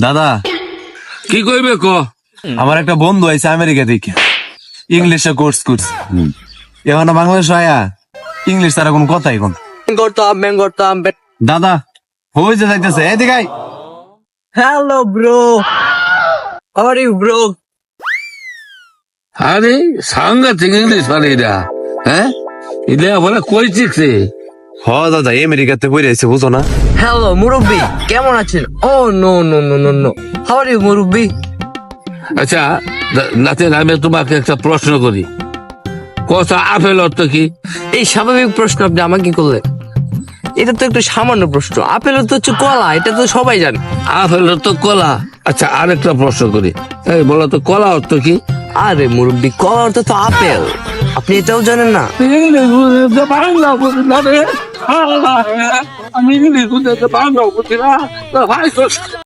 দাদা কি কইবে ক? আমার একটা বন্ধু আছে আমেরিকা থেকে, ইংলিশে কোর্স করছে। এখন বাংলাদেশ আয়া ইংলিশ তারা কোনো কথাই কোন। করতাম দাদা হয়ে যে যাইতেছে এদিকে আয়। Hello bro, how are you bro? আরে সাংঘাতিক ইংলিশ পারে এরা। হ্যাঁ, এটা বলে কই শিখছে? হ দাদা আমেরিকাতে পড়ে আছে বুঝো না। হ্যালো মুরব্বি, কেমন আছেন? Oh no no no no no, how are you মুরব্বি? আচ্ছা নাতেন, আমি তোমাকে একটা প্রশ্ন করি। কথা আপেল অর্থ কি? এই স্বাভাবিক প্রশ্ন আপনি আমাকে করলেন? এটা তো একটু সামান্য প্রশ্ন। আপেল তো হচ্ছে কলা, এটা তো সবাই জানে। আপেল অর্থ কলা। আচ্ছা আরেকটা প্রশ্ন করি, এই বলো তো কলা অর্থ কি? আরে মুরব্বি, কলা অর্থ তো আপেল, আপনি এটাও জানেন না? বাংলা বুঝি না রে। আমি ইংলিশ বুঝতে বাংলা বুঝি না।